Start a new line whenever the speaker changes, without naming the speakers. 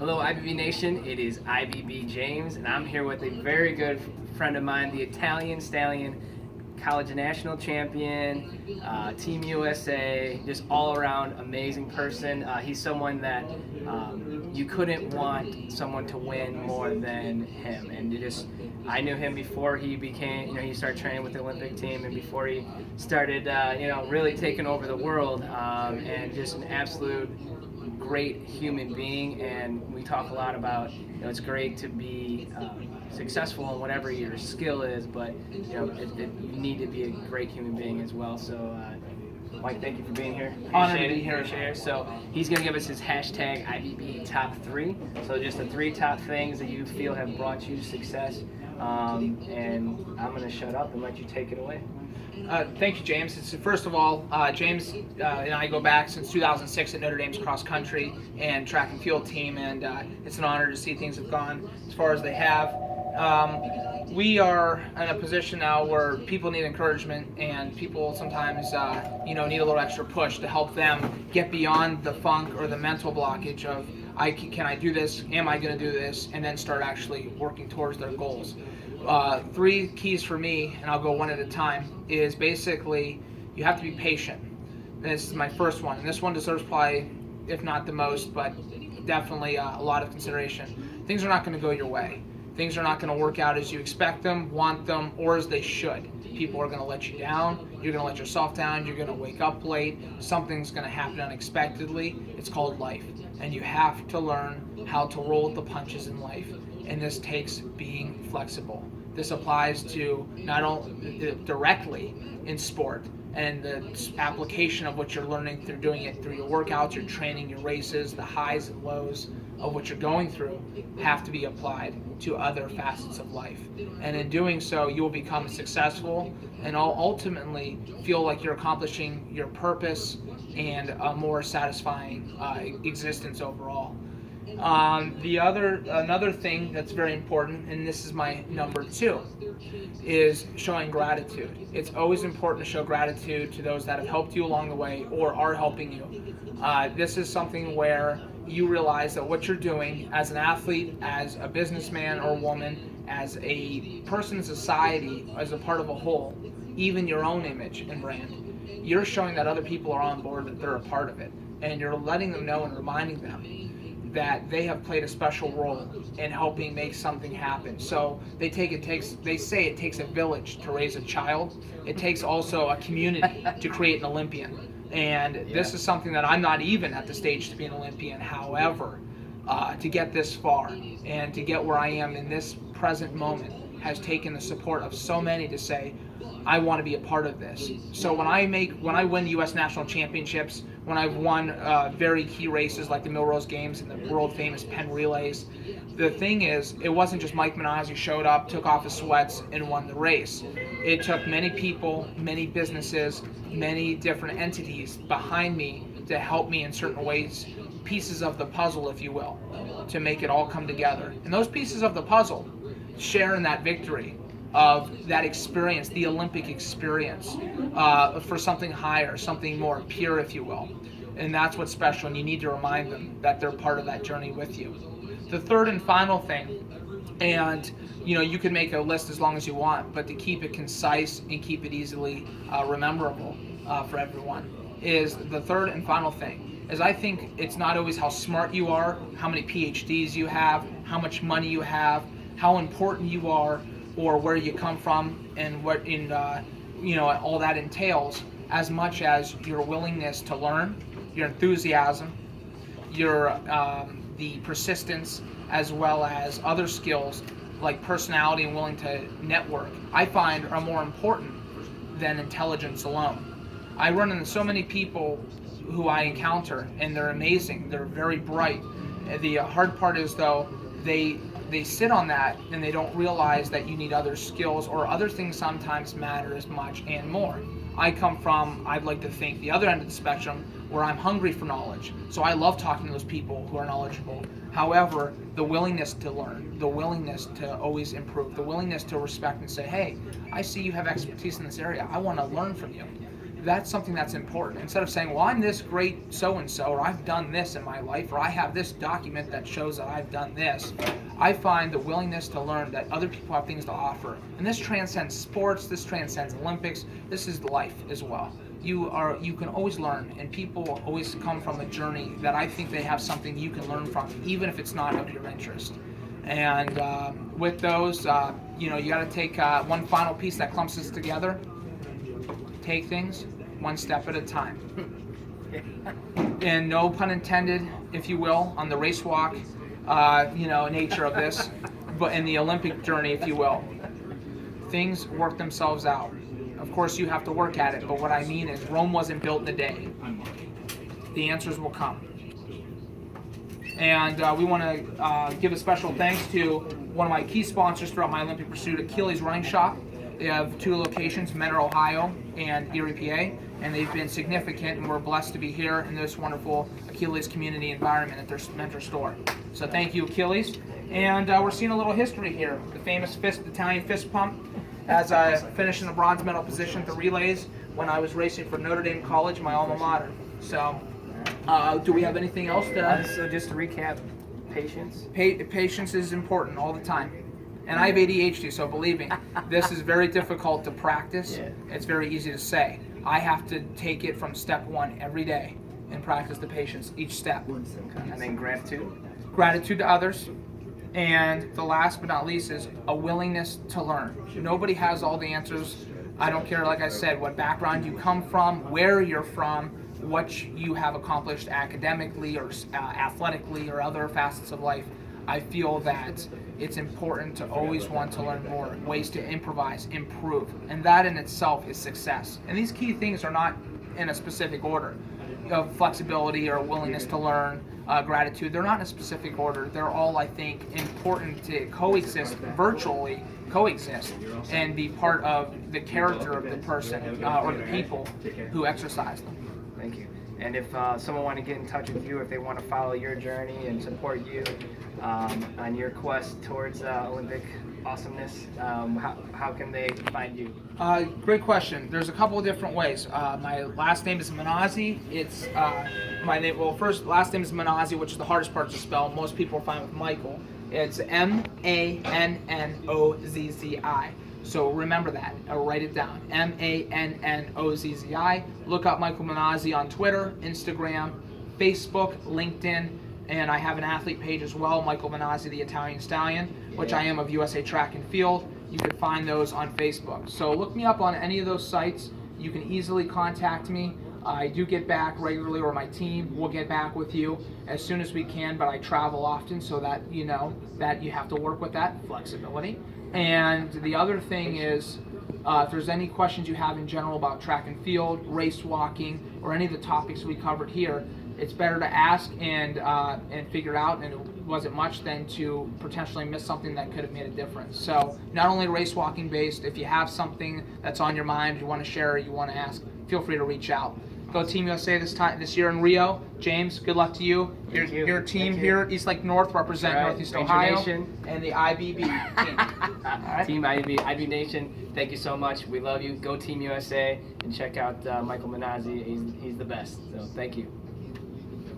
Hello, IBB Nation. It is IBB James, and I'm here with a very good friend of mine, the Italian Stallion, college national champion, Team USA, just all around amazing person. He's someone that you couldn't want someone to win more than him. And I knew him before he became, he started training with the Olympic team, and before he started, really taking over the world, and just an absolute great human being. And we talk a lot about, it's great to be successful in whatever your skill is, but you need to be a great human being as well. So Mike, thank you for being here.
Honored to be here.
So he's going to give us his hashtag IBB top 3. So just the 3 top things that you feel have brought you success. And I'm going to shut up and let you take it away.
Thank you, James. First of all, James and I go back since 2006 at Notre Dame's cross country and track and field team, and it's an honor to see things have gone as far as they have. We are in a position now where people need encouragement, and people sometimes need a little extra push to help them get beyond the funk or the mental blockage of can I do this, am I going to do this, and then start actually working towards their goals. 3 keys for me, and I'll go one at a time, is basically you have to be patient. This is my first one, and this one deserves probably, if not the most, but definitely a lot of consideration. Things are not going to go your way. Things are not going to work out as you expect them, want them, or as they should. People are going to let you down. You're going to let yourself down. You're going to wake up late. Something's going to happen unexpectedly. It's called life. And you have to learn how to roll with the punches in life. And this takes being flexible. This applies to not only directly in sport and the application of what you're learning through doing it through your workouts, your training, your races, the highs and lows of what you're going through have to be applied to other facets of life. And in doing so, you will become successful and ultimately feel like you're accomplishing your purpose and a more satisfying existence overall. Another thing that's very important, and this is my number 2, is showing gratitude. It's always important to show gratitude to those that have helped you along the way or are helping you. This is something where you realize that what you're doing as an athlete, as a businessman or woman, as a person in society, as a part of a whole, even your own image and brand, you're showing that other people are on board, that they're a part of it, and you're letting them know and reminding them that they have played a special role in helping make something happen. So they say it takes a village to raise a child. It takes also a community to create an Olympian. And this is something that I'm not even at the stage to be an Olympian. However, to get this far and to get where I am in this present moment has taken the support of so many to say, I want to be a part of this. So when I win U.S. national championships, when I've won very key races like the Millrose Games and the world famous Penn Relays, the thing is, it wasn't just Mike Mannozzi showed up, took off his sweats, and won the race. It took many people, many businesses, many different entities behind me to help me in certain ways, pieces of the puzzle, if you will, to make it all come together. And those pieces of the puzzle share in that victory of that experience, the Olympic experience, for something higher, something more pure, if you will. And that's what's special, and you need to remind them that they're part of that journey with you. The third and final thing, and you can make a list as long as you want, but to keep it concise and keep it easily rememberable for everyone, is the third and final thing. Is I think it's not always how smart you are, how many PhDs you have, how much money you have, how important you are, or where you come from, and what all that entails, as much as your willingness to learn, your enthusiasm, your the persistence, as well as other skills like personality and willing to network, I find are more important than intelligence alone. I run into so many people who I encounter, and they're amazing. They're very bright. The hard part is, though, they sit on that and they don't realize that you need other skills, or other things sometimes matter as much and more. I come from, I'd like to think, the other end of the spectrum, where I'm hungry for knowledge. So I love talking to those people who are knowledgeable. However, the willingness to learn, the willingness to always improve, the willingness to respect and say, hey, I see you have expertise in this area. I want to learn from you. that's something that's important. Instead of saying, well, I'm this great so-and-so, or I've done this in my life, or I have this document that shows that I've done this, I find the willingness to learn that other people have things to offer. And this transcends sports, this transcends Olympics, this is life as well. You can always learn, and people always come from a journey that I think they have something you can learn from, even if it's not of your interest. And with those, you got to take one final piece that clumps us together. Take things one step at a time. And no pun intended, if you will, on the race walk, nature of this, but in the Olympic journey, if you will. Things work themselves out. Of course, you have to work at it, but what I mean is Rome wasn't built in a day. The answers will come. And we want to give a special thanks to one of my key sponsors throughout my Olympic pursuit, Achilles Running Shop. They have 2 locations, Mentor, Ohio, and Erie, PA, and they've been significant, and we're blessed to be here in this wonderful Achilles community environment at their mentor store. So thank you, Achilles. And we're seeing a little history here. The famous Italian fist pump, as I finished in a bronze medal position at the relays when I was racing for Notre Dame College, my alma mater. So do we have anything else to...
So just to recap, patience.
Patience is important all the time. And I have ADHD, so believe me, this is very difficult to practice.
Yeah.
It's very easy to say. I have to take it from step 1 every day and practice the patience each step.
And then gratitude.
Gratitude to others. And the last but not least is a willingness to learn. Nobody has all the answers. I don't care, like I said, what background you come from, where you're from, what you have accomplished academically or athletically or other facets of life. I feel that it's important to always want to learn more, ways to improvise, improve, and that in itself is success. And these key things are not in a specific order of flexibility or willingness to learn, gratitude. They're not in a specific order. They're all, I think, important to coexist, virtually coexist, and be part of the character of the person or the people who exercise them.
Thank you. And if someone want to get in touch with you, if they want to follow your journey and support you on your quest towards Olympic awesomeness, how can they find you?
Great question. There's a couple of different ways. My last name is Mannozzi. It's my name. Well, last name is Mannozzi, which is the hardest part to spell. Most people are fine with Michael. It's Mannozzi. So remember that. I'll write it down. Mannozzi. Look up Michael Mannozzi on Twitter, Instagram, Facebook, LinkedIn, and I have an athlete page as well, Michael Mannozzi, the Italian Stallion, which I am of USA Track and Field. You can find those on Facebook. So look me up on any of those sites. You can easily contact me. I do get back regularly, or my team will get back with you as soon as we can, but I travel often, so that you know that you have to work with that flexibility. And the other thing is, if there's any questions you have in general about track and field, race walking, or any of the topics we covered here, it's better to ask and figure out, and it wasn't much, than to potentially miss something that could have made a difference. So not only race walking based, if you have something that's on your mind, you want to share, you want to ask, feel free to reach out. Go Team USA this year in Rio. James, good luck to you. Your team here at East Lake North represent Northeast Ohio and the IBB team. All right.
Team IBB, IB Nation, thank you so much. We love you. Go Team USA and check out Michael Mannozzi. He's the best. So thank you.